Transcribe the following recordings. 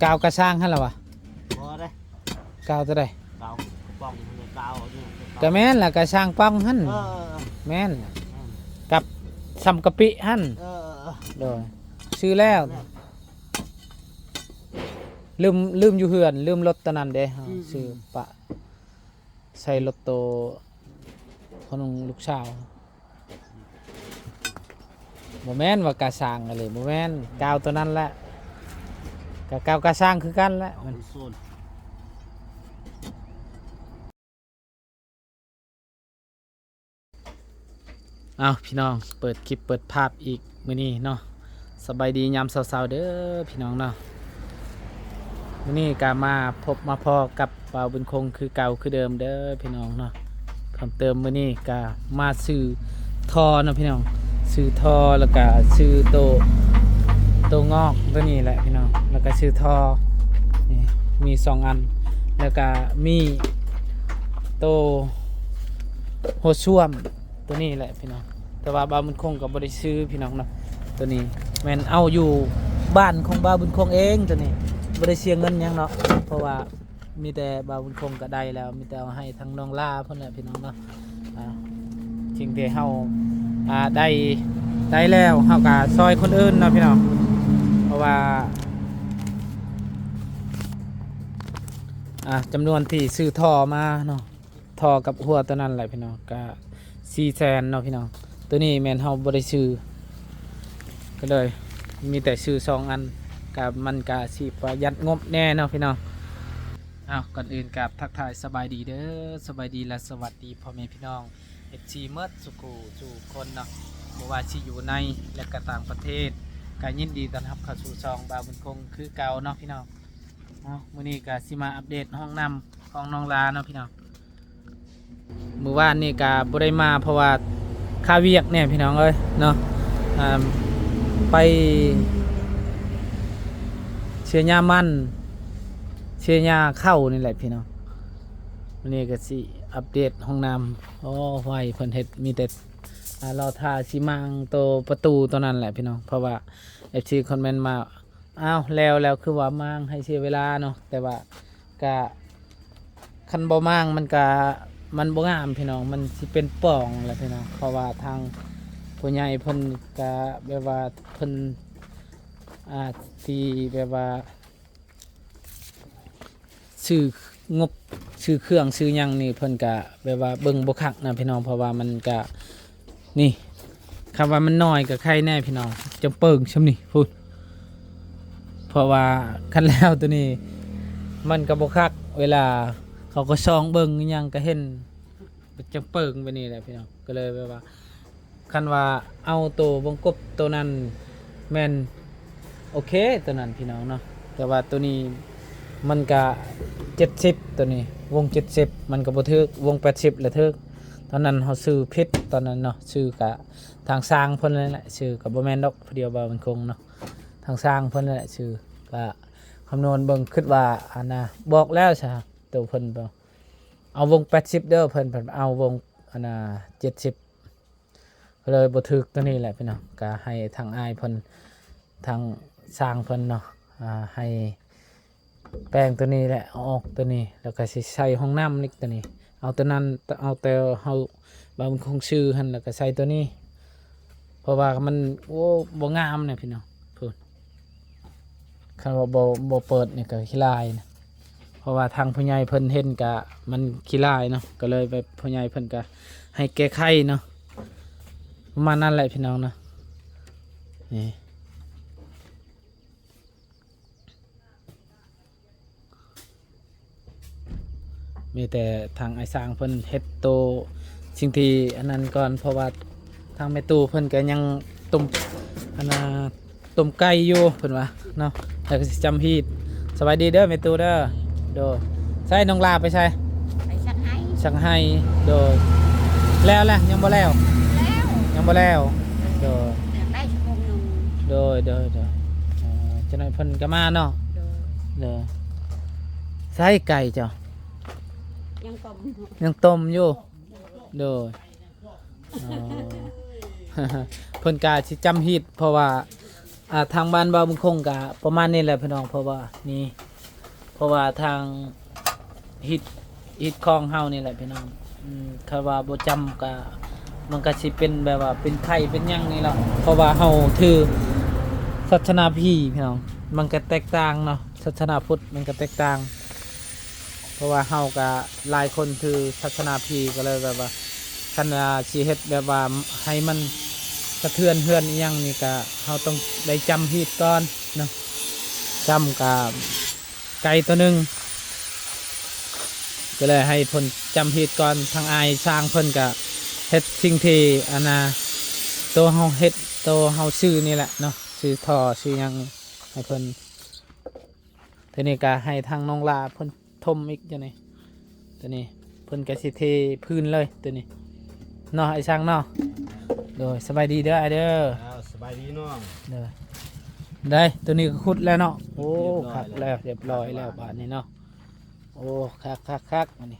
กาวกระช่างหั่นล่ะวะพอได้กาวตัวใดกาวป้องเนี่ยกาวเนี่ยก็แม่นล่ะกระช่างป้องหั่นแม่นกับซ้ำกะปิหั่นโดยซื้อแล้วลืมอยู่เฮือนลืมรถตอนนั้นเด้ซื้อปะใส่รถโตของลูกสาวบ่แม่นว่ากะช่างอะไรบ่แม่นกาวตัวนั้นแหละกะกาวกะช่างคือกันแหละมันเอาพี่น้องเปิดคลิปเปิดภาพอีกมื้อนี้เนาะสบายดียามเช้าๆเด้อพี่น้องเนาะมื้อนี้ก็มาพบมาพอกับบ่าวบุญคงคือเก่าคือเดิมเด้อพี่น้องเนาะเพิ่มเติมมื้อนี้ก็มาซื้อทอเนาะพี่น้องซื้อทอแล้วก็ซื้อโตงอกตัวนี้แหละพี่น้องแล้วก็ซื้อทอนี่มี2อันแล้วก็มีโตโหช่วมตัวนี้แหละพี่น้องแต่ว่าบ่าวบุญคงก็บ่ได้ซื้อพี่น้องเนาะตัวนี้แม่นเอาอยู่บ้านของบ่าวบุญคงเองตัวนี้บ่ได้เสียเงินหยังเนาะเพราะว่ามีแต่บ่าวบุญคงก็ได้แล้วมีแต่เอาให้ทั้งน้องลาเพิ่นแหละพี่น้องเนาะจริงที่เฮาได้แล้วเฮาก็ซอยคนอื่นเนาะพี่น้องเพราะว่าจำนวนที่ซื้อท่อมาเนาะท่อกับหัวตัวนั้นแหละพี่น้องก็400,000เนาะพี่น้องตัวนี้แม่นเฮาบ่ได้ซื้อก็เลยมีแต่ซื้อ2อันกับมันก็สิประหยัดงบแน่เนาะพี่น้องก่อนอื่นกับทักทายสบายดีเด้อสบายดีและสวัสดีพ่อแม่พี่น้องFC เมิดสุกูสู่คนเนาะบ่ว่าสิอยู่ในและก็ต่างประเทศก็ยินดีต้อนรับเข้าสู่ช่องบ่าวบุญคงคือเก่าเนาะพี่น้องมื้อนี้ก็สิมาอัปเดตห้องน้ำของน้องลาเนาะพี่น้องมื้อวานนี่ก็บ่ได้มาเพราะว่าค่าเวียกเนี่ยพี่น้องเอ้ยเนาะไปเชียร์ยามันเชียร์ยาเข้านี่แหละพี่น้องวันนี้ก็สิอัปเดตห้องน้ำไว้เพิ่นเฮ็ดมีแต่รอทาสิมังโตประตูตัวนั้นแหละพี่น้องเพราะว่า FC คอมเมนต์มาแล้วคือว่ามังให้เสียเวลาเนาะแต่ว่าก็คันบ่มังมันบ่งามพี่น้องมันสิเป็นป่องแหละพี่น้องเพราะว่าทางผู้ใหญ่เพิ่นก็แบบว่าเพิ่นที่แบบว่าซื้องบซื้อเครื่องซื้อหยังนี่เพิ่นก็แบบว่าเบิ่งบ่คักนะพี่น้องเพราะว่ามันก็นี่คำว่ามันน้อยก็ใครแน่พี่น้องจังเปิงซ้ำนี่พูดเพราะว่าคันแล้วตัวนี้มันก็บ่คักเวลาเขาก็ซองเบิ่งหยังก็เห็นจังเปิงไปนี่แหละพี่น้องก็เลยแบบว่าคันว่าเอาตัววงกบตัวนั้นแม่นโอเคตัวนั้นพี่น้องเนาะแต่ว่าตัวนี้มันก็70ตัวนี้วง70มันก็บ่ถึกวง80แล้วถึกตอนนั้นเฮาซื้อผิดตอนนั้นเนาะซื้อกะทางสร้างเพิ่นนั่นแหละซื้อก็บ่แม่นดอกผู้เดียวบ่มันคงเนาะทางสร้างเพิ่นนั่นแหละซื้อก็คำนวณเบิ่งคิดว่าบอกแล้วซะตัวเพิ่นบ่เอาวง80เด้อเพิ่นเอาวง70ก็เลยบ่ถึกตัวนี้แหละพี่น้องก็ให้ทางอ้ายเพิ่นทางสร้างเพิ่นเนาะให้แปลงตัวนี้แหละออกตัวนี้แล้วก็สิใส่ห้องน้ำนี่ตัวนี้เอาตัวนั้นเอาแต่เฮาบางคงชื่อหั่นแล้วก็ใส่ตัวนี้เพราะว่ามันบ่งามเนี่ยพี่น้องพูดคันว่าบ่เปิดนี่ก็ขี้ลายนะเพราะว่าทางผู้ใหญ่เพิ่นเห็นก็มันขี้ลายเนาะก็เลยไปผู้ใหญ่เพิ่นก็ให้แก้ไขเนาะประมาณนั้นแหละพี่น้องเนาะนี่มีแต่ทางไอ้สร้างเพิ่นเฮ็ดโตสิ่งที่อันนั้นก่อนเพราะว่าทางแม่ตู้เพิ่นก็ยังต้มต้มไก่อยู่เพิ่นว่าเนาะแล้วก็สิจำฮีดสบายดีเด้อแม่ตู้เด้อโดยใช่น้องลาไปใช่ไปชักให้โดยแล้วแหละยังบ่แล้วยังบ่แล้วโดยได้ชั่วโมงนึงโดยจังได๋เพิ่นก็มาเนาะโดยใส่ไก่เจ้ายังต้มอยู่โดยเพิ่นกาสิจำฮิตเพราะว่า ทางบ้านบ่าวบุญคงก็ประมาณนี้แหละพี่น้องเพราะว่านี่เพราะว่าทางฮิตคลองเฮานี่แหละพี่น้องถ้าว่าบ่จำก็มันก็สิเป็นแบบว่าเป็นไข่เป็นหยังนี่แหละเพราะว่าเฮาถือศาสนาพี่น้องมันก็แตกต่างเนาะศาสนาพุทธมันก็แตกต่างเพราะว่าเฮาก็หลายคนถือศาสนาพี่ก็เลยแบบว่าคันว่าสิเฮ็ดแบบว่าให้มันกระเทือนเฮือนอีหยังนี่ก็เฮาต้องได้จำฮีดก่อนเนาะจำกับไก่ตัวหนึงก็เลยให้เพิ่นจำฮีดก่อนทางอายสร้างเพิ่นก็เฮ็ดสิ่งที่อันน่ะตัวเฮาเฮ็ดตัวเฮาซื้อนี่แหละเนาะซื้อท่อซื้อหยังให้เพิ่นทีนี้ก็ให้ทางน้องลาเพิ่นทมอีกจังได๋ตัวนี้เพิ่นก็สิเทพื้นเลยตัวนี้เนาะไอ้ช่างเนาะโดยสบายดีเด้อไอ้เด้อ สบายดีน้อง เด้อได้ตัวนี้ก็ขุดแล้วเนาะโอ้ เรียบร้อย คักแล้วเรียบร้อยแล้วบาดนี้เนาะโอ้คักอันนี้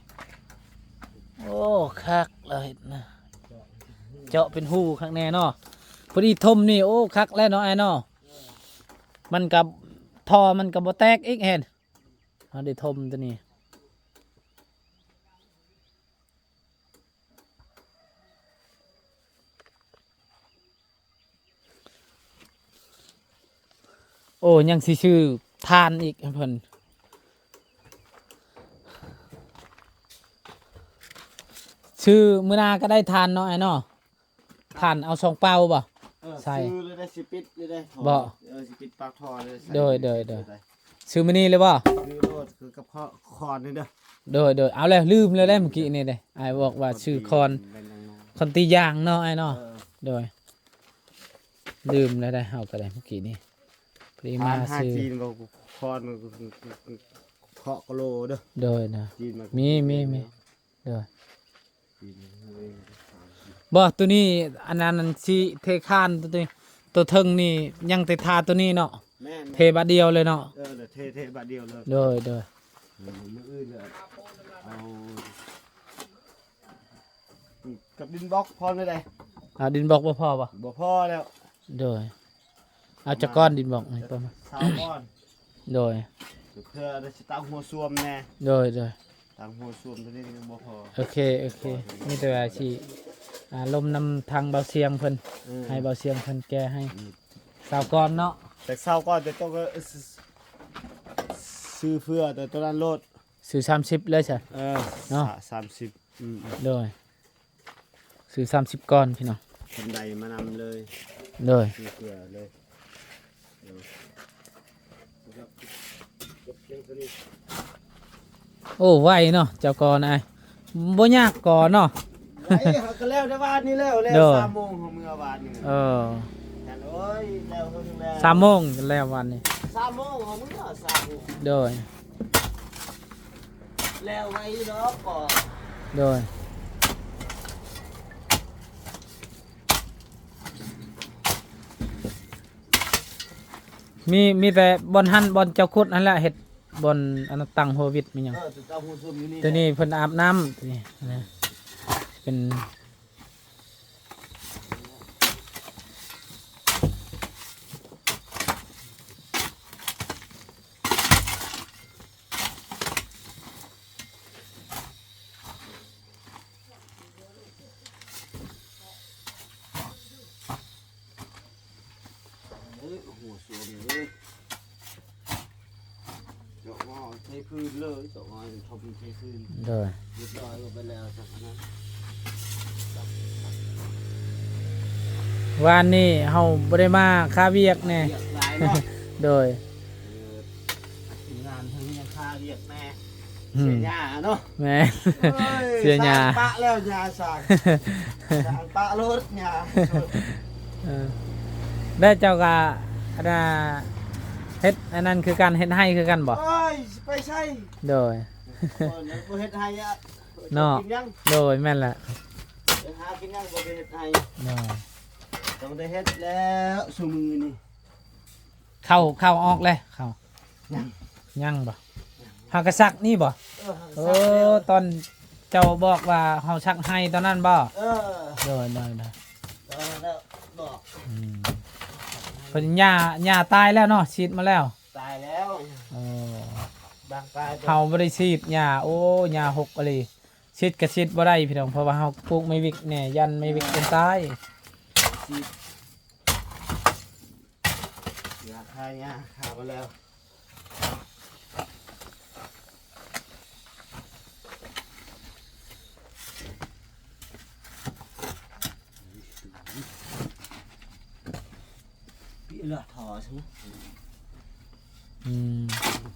โอ้คักเลยนะเจาะเป็นหูข้างแน่เนาะพอดีทมนี่โอ้คักแล้วเนาะไอ้เนาะมันกับทอมันกับบ่แตกอีกเห็นเอาได้ทมตัวนี้โอ้ยังสิชื่อทานอีกเพิ่นชื่อมื้อหนาก็ได้ทานเนาะไอ้เนาะทานเอา2เป้าบ่ ใส่ ซื้อเลยได้สิปิดเลยได้ บ่ สิปิดปากท่อเลยใส่ โดย ซื้อมื้อนี้เลยบ่ ซื้อโลดคือกับข้อคอนนี่เด้อ โดยเอาแล้วลืมเลยได้เมื่อกี้นี่เด้ไอ้บอกว่าชื่อคอน เป็นยังไง คอนตียางเนาะไอ้เนาะ เออ โดยลืมแล้วได้เฮาก็ได้เมื่อกี้นี่พอดีมา ห้า ซื้อ จีนบอกคอนเคาะกะโลเด้อ โดยนะ จีนมา มี มี โดย จีนเอง บ่ตัวนี้อันนั้นอันสิเทคานตัวนี้ตัวเทิงนี่ยังแต่ทาตัวนี้เนาะ แม่น เทบาดเดียวเลยเนาะ เดี๋ยวเทบาทเดียวเลย โดย มืออื่นเลยเอากับดินบล็อกพอเลยได้ เอาดินบอกบ่พอบ่ บ่พอแล้ว โดยเอาจักก้อนดินบอกให้ประมาณ สาวก้อน โดย เพื่อได้สิตั้งหัวซ่วมแน่ โดย ตั้งหัวซ่วมตัวนี้ยังบ่พอ โอเคมีแต่ว่าสิลมนำทางเบาเสียงเพิ่นให้เบาเสียงเพิ่นแก้ให้สาวก่อนเนาะ แต่สาวก้อนจะต้องซื้อเพื่อแต่ตัวนั้นโลด ซื้อ30เลยใช่ เนาะ 30โดยซื้อ30ก้อนพี่น้อง คนใดมานำเลย โดย ซื้อเพื่อเลยเดี๋ยวเก็บเพียงตัวนี้ โอ้ไวเนาะเจ้าก่อนไอ้บ่ยากก่อนเนาะ ไอ้เขาก็แล้วได้บ้านนี้แล้ว เด้อ 3 โมงของเมื่อวานนี้ เออ แต่โอ้ยแล้วเพิ่งแล้ว 3 โมงกันแล้ววันนี้ 3 โมงของเมื่อ3 โมง โดย แล้วไว้เนาะก่อน โดยมีแต่บอลหันบอลเจ้าคุดนั่นแหละเห็ดบอลอันนั้นตังโควิดมีหยัง จะเจ้าหูซุ่มอยู่นี่ ตัวนี้เพิ่นอาบน้ำตัวนี้นะเป็นหัวซุ่มเลยเจาะงอใช้พื้นเลยเจาะงอทบใช้พื้น โดย เรียบร้อยลงไปแล้วจากนั้น วานนี้เฮาบ่ได้มาค่าเวียกแน่ เรียบร้อยเนาะ โดย งานทั้งนี้ค่าเรียกแม่ อื เสี ม ยหญ้าเนาะ แม่ เสียหญ้า ปะแล้วหญ้าสางสางปะรถหญ้า เออได้เจ้าก็อันน่ะเฮ็ดอันนั้นคือการเฮ็ดให้คือกันบ่ โอ้ยไปใช่ โดย บ่เฮ็ดให้อะ เนาะ กินยัง โดยแม่นแหละ ไปหากินยังบ่ได้เฮ็ดให้ โดย ต้องได้เฮ็ดแล้วซุมือนี่ เข้าออกเลยเข้า ยัง ยังบ่เฮากระซักนี่บ่ โอ้ตอนเจ้าบอกว่าเฮาชักให้ตอนนั้นบ่ เออ โดย แล้วบอก พอ พิ่นหญ้าตายแล้วเนาะฉีดมาแล้ว ตายแล้ว โอ้ บางตาย เฮาบ่ได้ฉีดหญ้าโอ้หญ้าหกอะไรฉีดก็ฉีดบ่ได้พี่น้องเพราะว่าเฮาปลูกไม่วิกแน่ยันไม่วิกเป็นตาย อยากให้เนี่ยข่าวมาแล้วพี่เลือดถอใช่ไหม อืม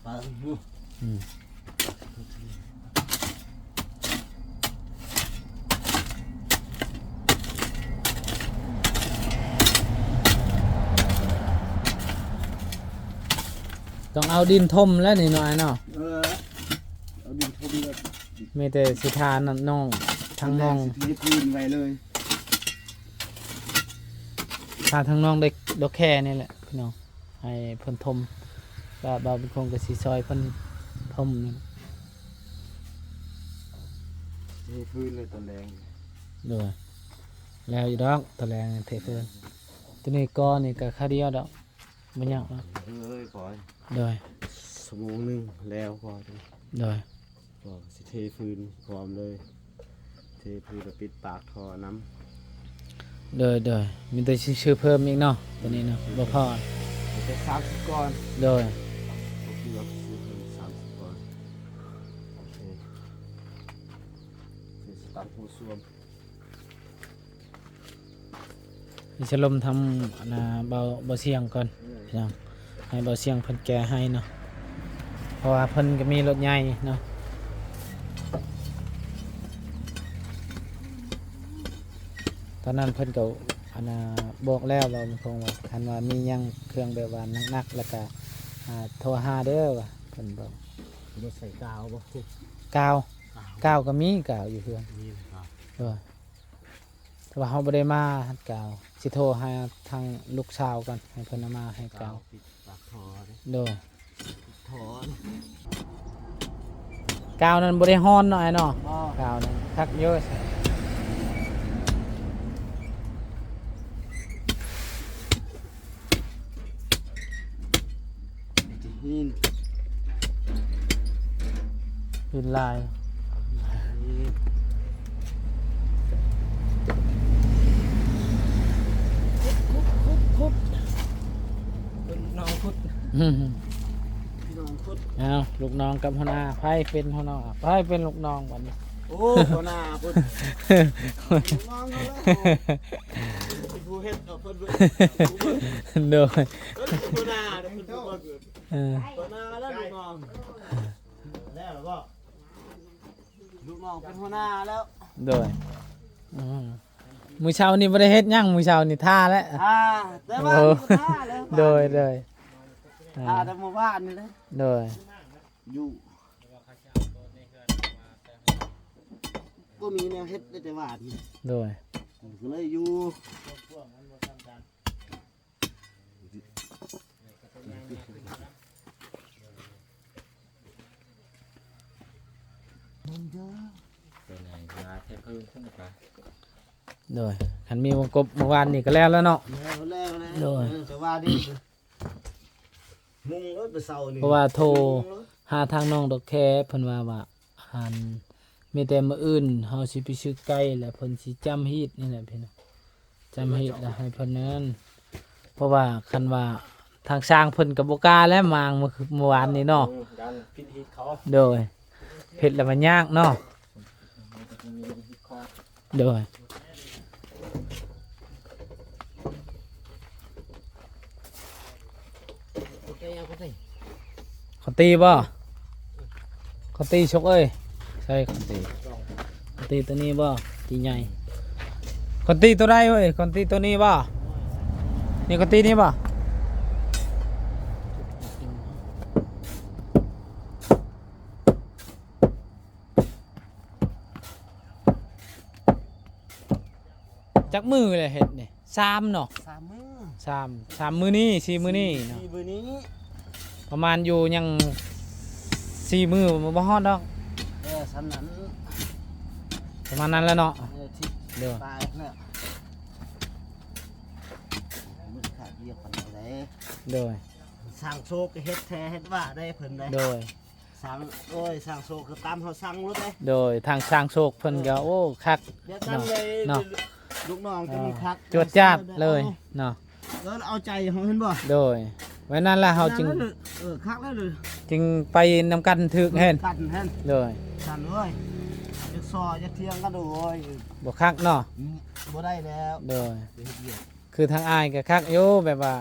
ปลาหู อืมต้องเอาดินถมแล้วนี่หน่อยเนาะ เอาดินทุ่มเลย มีแต่สิทานน้องทั้งน้อง ที่พื้นไว้เลย ทานทั้งน้องได้ดอกแค่นี่แหละพี่น้องให้เพิ่นถมก็บ่าวเป็นคงก็สิซอยเพิ่นถมนี่ ที่พื้นเลยตอนแรง เด้อแล้วอยู่ดอกตะแรงเทเพิ่นตัวนี้ก้อนนี่ก็ค่าเดียวดอกบ่ยากหรอก เอ้ยปล่อย เด้อ ชั่วโมงหนึงแล้วพอ เด้อ ก็สิเทพื้นพร้อมเลยเทพื้นแล้วปิดปากท่อน้ำ เด้อมีแต่ชื่อเพิ่มอีกเนาะตัวนี้เนาะบ่พอ จะ30ก้อน เด้อ โอเคเราซื้อเพิ่ม30ก้อนโอเคสตาร์ทหัวส่วม มีฉลมทำอันน่ะเบาเสียงก่อนพี่น้องให้เบาเสียงเพิ่นแก้ให้เนาะเพราะว่าเพิ่นก็มีรถใหญ่เนาะตอนนั้นเพิ่นก็อันน่ะบอกแล้วว่ามันคงว่าคันว่ามีหยังเครื่องแบบว่าหนักๆแล้วก็โทรหาเด้อว่าเพิ่นบอก รถใส่กาวบ่ กาวก็มีกาวอยู่เพื่อน นี่นะครับ เออแต่ว่าเฮาบ่ได้มาหัดกาวสิโทรให้ทางลูกสาวก่อนให้เพิ่นเอามาให้กาว ปิดปากท่อเลย โดย ท่อก าวนั้นบ่ได้ฮ้อนเนาะไอ้เนาะ บ่ กาวนั้นคักเยอะ จะหิน เป็นลาย นี่คุดเป็นน้องคุด อื้อหือ พี่น้องคุด เอาลูกน้องกับหัวหน้าไผเป็นหัวหน้าไผเป็นลูกน้องบัดนี้ โอ้หัวหน้าคุดน้องเขาแล้วผู้เฮ็ดเอาเพิ่นเบิ่ง โดย หัวหน้าเด้อเพิ่นเบิ่ง เออ หัวหน้าแล้วลูกน้องแล้วหรอบ่ลูกน้องเป็นหัวหน้าแล้ว โดยอือมื้อเช้านี่บ่ได้เฮ็ดหยังมื้อเช้านี่ท่าแล้ว แต่ว่า โอ้ หัวหน้าแล้ว โดยอ่า แต่หมู่บ้านนี่เลย โดย อยู่ก็มีแนวเฮ็ดได้แต่ว่านี่ โดย ก็เลยอยู่มันเยอะ เป็นไงมาเทพื้นขึ้นไป โดยคันมีวงกบเมื่อวานนี่ก็แล้วเนาะ แล้วเลย โดย แต่ว่าดิมุงรถไปเสานี่ เพราะว่าโทรหาทางน้องดอกแคเพิ่นว่าหันมีแต่มื้ออื่นเฮาสิไปซื้อไก่แล้วเพิ่นสิจำฮีดนี่แหละพี่น้องจำฮีดแล้วให้เพิ่นนั้นเพราะว่าคันว่าทางสร้างเพิ่นก็บ่กล้าแล้วมางเมื่อวานนี้เนาะ ดันพิธีเขา โดยเผ็ดแล้วมันยากเนาะ มีพิธีคอ โดย โอเคเอาไปสิ เขาตีบ่เขาตีชกเอ้ยใช่เขาตีเขาตีตัวนี้บ่ตีใหญ่เขาตีตัวใดเว้ยเขาตีตัวนี้บ่นี่เขาตีนี่บ่จักมือเลยเห็ดนี่3เนาะ 3 มื้อ 3มือนี่4มือนี่เนาะ 4มื้อนี้ ประมาณอยู่ยัง4มือบ่ฮอดดอก สำนั้น ประมาณนั้นแล้วเนาะ ที่ เด้อ ตายเนี่ยมันขาดเรียกปันได โดย สร้างโชคก็เฮ็ดแท้เฮ็ดว่าได้เพิ่นได้ โดย สร้างโอ้ยสร้างโชคก็ตามเฮาสร้างรถได้ โดยทางสร้างโชคเพิ่นก็โอ้คัก เดี๋ยวตั้งเลย เนาะ ลูกน้องจะมีคัก จวดจ้าดเลยเนาะ แล้วเอาใจเฮาเห็นบ่ โดยไว้นั่นล่ะเฮาจึง คักแล้วเลย จึงไปนำกันถึกเห็น กันเห็น โดย สั่นเอ้ยจะซอจะเที่ยงกันโอ้ย บ่คักเนาะ บ่ได้แล้ว โดย เดี๋ยวเฮ็ดเวียก คือทางอายก็คักอยู่แบบว่า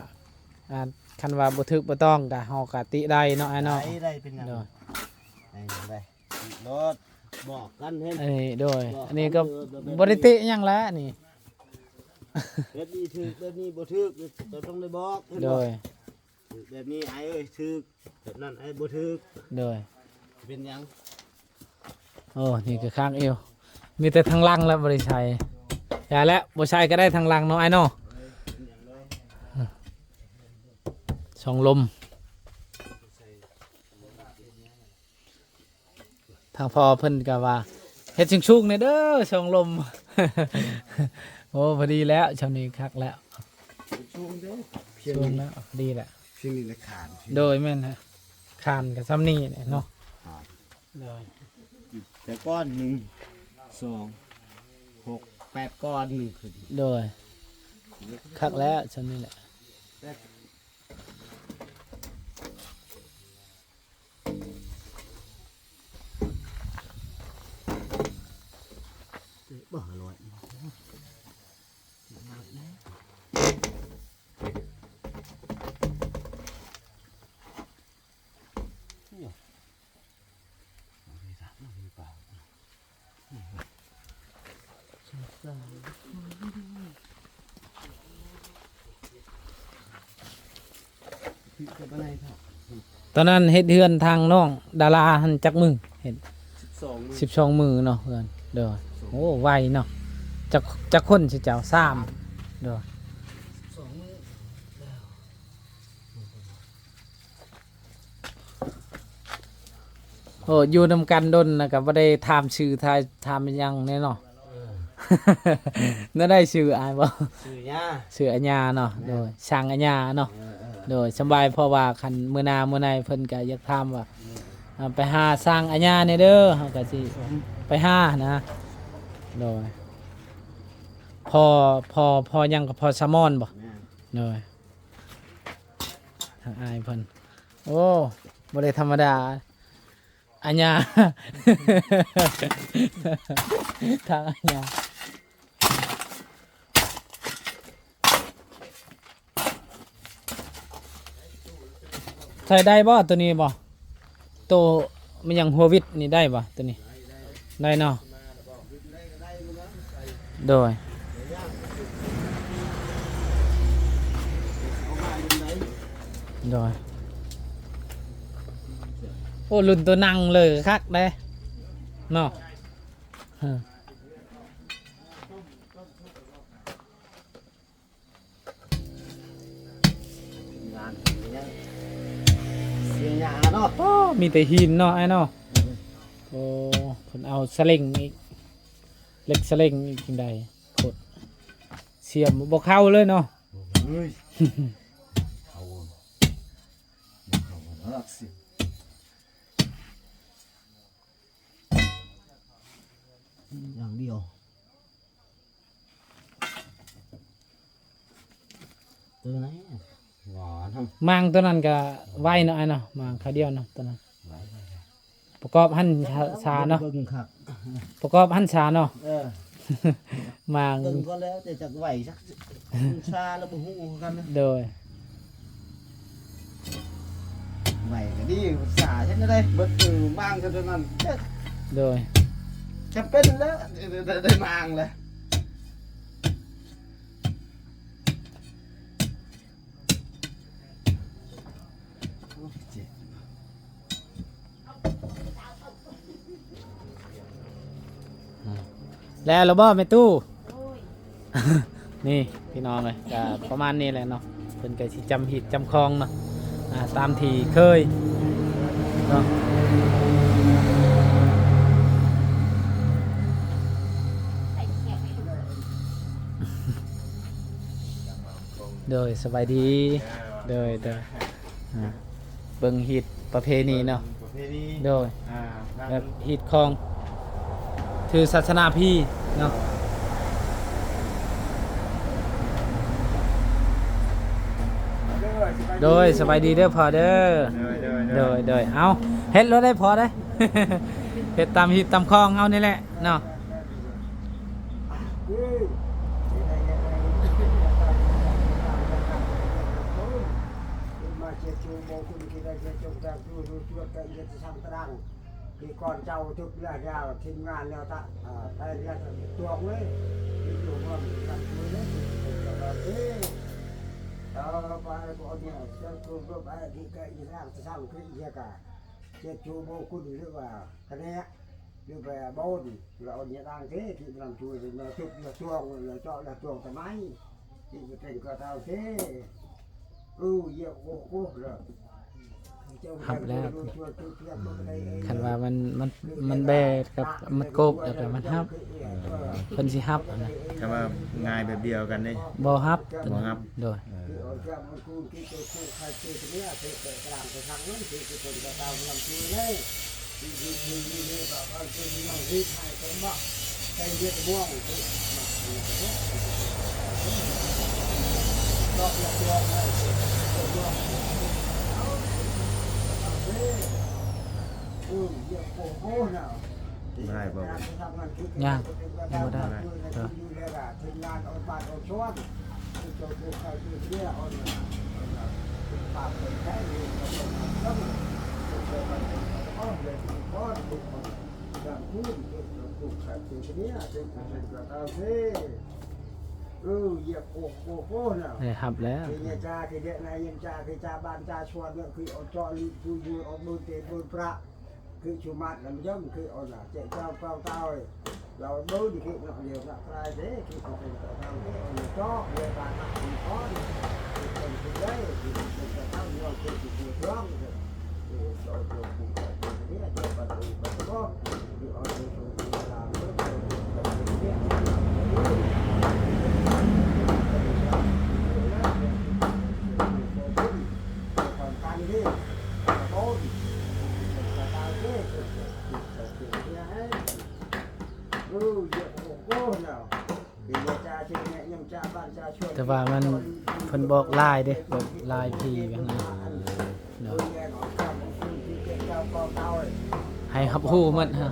คันว่าบ่ถึกบ่ต้องก็เฮาก็ติได้เนาะอ้ายเนาะ ได้เป็นหยัง โดย ได้รถบอกกันเห็น อันนี้โดยอันนี้ก็บ่ได้ติหยังแล้วนี่ แบบนี้ถึกแบบนี้บ่ถึกเราต้องได้บอกเห็น โด บ่ ย แบบนี้ไอ้เอ้ยถึกแบบนั้นไอ้บ่ถึก โดย เป็นหยัง โอ้นี่ก็ข้างเอวมีแต่ทางลังแล้วบ่ได้ใช้อย่าแล้วบ่ใช้ก็ได้ทางลังเนาะอ้ายเนาะช่องลมทางพ่อเพิ่นก็ว่าเฮ็ดชุกๆนี่เด้อช่องลม โอ้พอดีแล้วช่องนี้คักแล้ว ชูงเด้อเพียง ช่วง นี้ แล้วดีแล้ว เพียงนี้ละขาน โดยแม่นฮะคานกับซ้ำนี่เนี่ยเนาะโดย แต่ก้อน1 2 6 8ก้อน1ขึ้น โดยคักแล้วช่วงนี้แหละ บ่อร่อยตอนนั้นเฮ็ดเฮือนทางน้องดาราหันจักมือเห็น 2 12มือเนาะเฮือนโดยโอ้ไวเนาะจักคนสิเจ้า3โดยโอ้อยู่นำกันดนนะก็บ่ได้ถามชื่อถามอิหยังแน่เนาะ นั่นได้ชื่ออายบ่ ซื้อย่า ชื่ออัญญาเนาะโดยช่างอัญญาเนาะโดยสบายเพราะว่าคันมื้อหน้ามื้อในเพิ่นก็อยากถามว่าไปหาสร้างอัญญานี่เด้อเฮาก็สิไปหานะโดยพอยังก็พอซามอนบ่โดยทางอายเพิ่นโอ้บ่ได้ธรรมดาอัญญา ทางอัญญาใส่ได้บ่ตัวนี้บ่ตัวมันยังหัววิดนี่ได้บ่ตัวนี้ได้เนาะโดยโดยโอ้รุ่นตัวนั่งเลยคักได้เนาะฮะ งานเสียหยาเนาะ โอ้มีแต่หินเนาะไอ้เนาะโอ้คนเอาสลิงอีกเล็กสลิงอีกจังใดโคตรเสียมบ่เข้าเลยเนาะ เฮ้ยเขารักสิอย่างเดียวตัวไหนหวานทำ มางตัวนั้นก็ไวเนาะไอ้เนาะมางคาเดียวเนาะตัวนั้นประกอบหั่นชาเนาะ เบิ่งครับ ประกอบหั่นชาเนาะ มาง เบิ่งก็แล้วแต่จะไหวสักชาแล้วบ่ฮู้กันนะ โดย ไหวก็ดีสาเช่นได้เบิดบ้างเท่านั้น โดย จะเป็นแล้วได้มางเลยเจ็บ แล้วเราบ่แม่ตู้ โอ้ย นี่พี่น้องเลยก็ประมาณนี้แหละเนาะเพิ่นก็สิจำหิดจำคลองเนาะตามที่เคยเนาะ ใส่เขียงให้ดู โดยสบายดีโ โดยอ่าเบิ่งฮิตประเพณีเนาะ ประเพณี โดย ทาง แบบฮิตของถือศาสนาพี่เนาะโดยสบายดีเด้อพอเด้อโดยเอาเฮ็ดรถได้พอได้ เฮ็ดตามฮิตตามคลองเฮานี่แหละเนาะ มาเช็ดชูโมคุณที่ได้เช็ดจงจากดูดูช่วยกันเช็ดทำตรังที่ก่อนเจ้าทุกเรื่องยาวทีมงานแล้วตะไปเรียนตัวเลยที่อยู่ร่วมกันมือเลยต่อไปก็เนี่ยเจ้าตัวก็ไปที่ใกล้ที่สร้างจะสร้างขึ้นเยอะกะเช็ดชูโมคุณหรือว่าคะแนนหรือว่าโบนเราเนี่ยต่างเท่ที่ทำช่วยเราทุกเราช่วงเราเจาะเราช่วงทำไมที่จะเป็นก็เท่าเท่เยอะโอ้โหเลย หับแล้วคันว่ามันแบดกับมันโกบแล้วก็มันฮับเพิ่นสิฮับนะ คำว่าง่ายแบบเดียวกันนี่ บ่ฮับ บ่ฮับ โดย ไม่ได้บอก ยากยังบ่ได้เออ เหยียบโอ้โหน่ะ ได้ฮับแล้ว คือจ่าคือเด็กนายยังจ่าคือจ่าบ้านจ่าชวนเนี่ยคือเอาเจาะลีดูดูเอามือเตะมือพระคือชุมัดแล้วมันย่อมคือเอาหน้าเจ้าเจ้าเป้าเต้าเราดูดิคือเราเดียวนะปลายเด้คือเอาเป็นเต้าเต้าเนี่ยเอาเจาะเรียบร้อยคือก้อนคือเป็นคือได้คือเป็นเต้าเต้าเนี่ยคือคือร้องคือเจ้าเจ้าคือเนี่ยเจ้าปัดปัดก็คือเอาเจ้าคือตามเรื่องเนี่ยแต่ว่ามันเพิ่นบอกลายเด้บอกลายพี่แบบนั้นเนาะให้ฮับฮู้หมดฮะ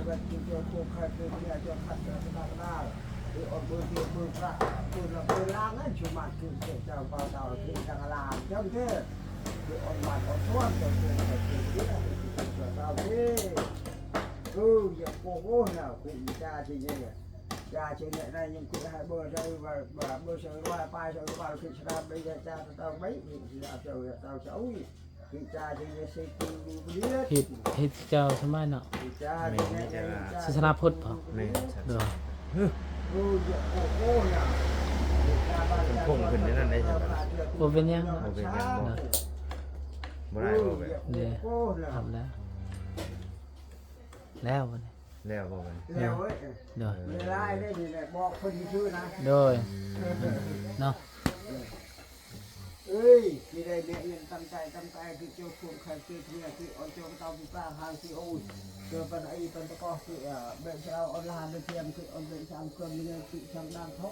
อย่าโกโก้นะคุณจ่าจริงเนี่ยจ่าจริงเนี่ยนายยังคุยให้เบอร์ได้ว่าเบอร์เชื่อว่าป้ายเชื่อว่าคือชนะไปจ่าเราไม่จ่าเจ้าเราเจ้าคือจ่าจริงเนี่ยสิคุณดูดีเลย ฮิตเจ้าสมัยเนาะ จ่าจริงเนี่ย ศาสนาพุทธบ่ นี่ เด้อ อย่าโกโก้นะ พุ่งขึ้นในนั้นได้ใช่ไหม บ่เป็นหยัง บ่ เนาะ เป็นหยังบ่บ่ได้บ่แบบ เด้ทำแล้วแล้วบัดนี้ แล้วบ่เป็น แล้วเว้ย โดย เวลาได้ดีเนี่ยบอกคนชื่อนะ โดยเนาะ เอ้ยที่ได้เนี่ยยังตั้งใจที่เจ้าคุณใครเจ้าเนี่ยที่เอาเจ้าเตาปีป้าหางที่โอ้ยเจอปัญหาอีปัญหาก็ที่เบ็ดเราเอาลานไปเทียมคือเอาเบ็ดสามคนเนี่ยที่ทำดังโถ่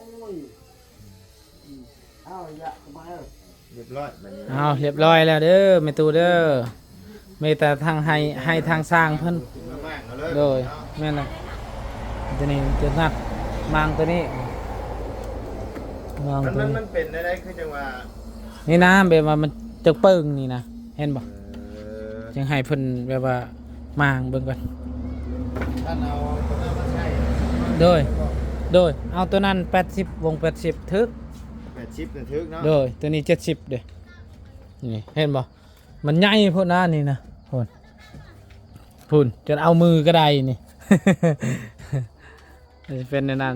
อ้าวอย่ามา เรียบร้อยบัดนี้ เอาเรียบร้อยแล้วเด้อแม่ตูเด้อมีแต่ทางให้ทางสร้างเพิ่น มามากเอาเลย โดยแม่นล่ะตัวนี้จะนัดมางตัวนี้มางตัวนี้ มันเป็นได้คือจังว่า นี่นะแบบว่ามันจะเปิ้งนี่นะเห็นบ่ เออ จึงให้เพิ่นแบบว่ามางเบิ่งก่อน ท่านเอาตัวนั้นมาใช้ โดยเอาตัวนั้น80วง80ทึก 80นึงถึกเนาะ โดยตัวนี้70เด้นี่เห็นบ่มันใหญ่พุ่นนะนี่นะพุ่นจนเอามือก็ได้นี่ เป็นในนั้น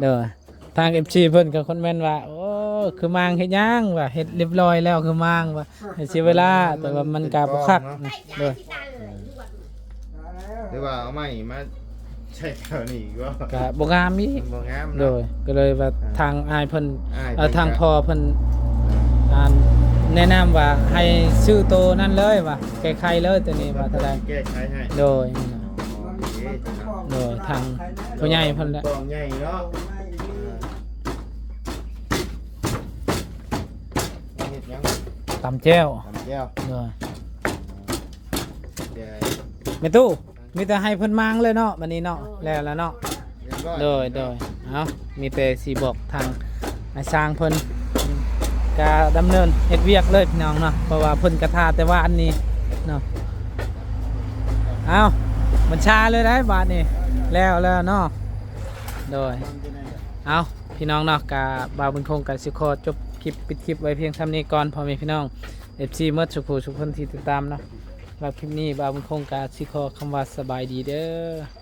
เด้อทาง FC เพิ่นก็คอมเมนต์ว่าโอ้คือมางเฮ็ดหยังว่าเฮ็ดเรียบร้อยแล้วคือมางว่าให้เสียเวลาแต่ว่ามันก็บ่คักนะเด้อ หรือว่าเอาไม้มาใช้แถวนี้ก็ ก็บ่งามอีก บ่งาม โด เนาะ ยก็เลยว่าทางอายเพิ่น อ้าย ทางพ่อเพิ่น แนะนำว่าให้ซื้อตัวนั่นเลยว่าแก้ไขเลยตัวนี้ว่าเท่าใด แก้ไขให้ โดย มันต้องบอก โดยทางผู้ใหญ่เพิ่นแหละ กองใหญ่เนาะ ไม่ดี เฮ็ดหยัง ตำแจ้ว ทำแก้ว โดย เดี๋ยว แม่ตู้มีแต่ให้เพิ่นมางเลยเนาะบัดนี้เนาะแล้วเนาะ เรียบร้อย โดยเอามีแต่สิบอกทางให้สร้างเพิ่นก็ดำเนินเฮ็ดเวียกเลยพี่น้องเนาะเพราะว่าเพิ่นกระทาแต่ว่าอันนี้เนาะเอาบัญชาเลยได้บาทนี่แล้วเนาะโดย ทำจะได้ เอาพี่น้องเนาะกะบ่าวบุญคงกับสิขอจบคลิปปิดคลิปไว้เพียงเท่านี้ก่อนพ่อแม่พี่น้อง FC เมื่อสุขทุกคนที่ติดตามเนาะแล้วคลิปนี้บ่าวบุญคงกับสิขอคำว่าสบายดีเด้อ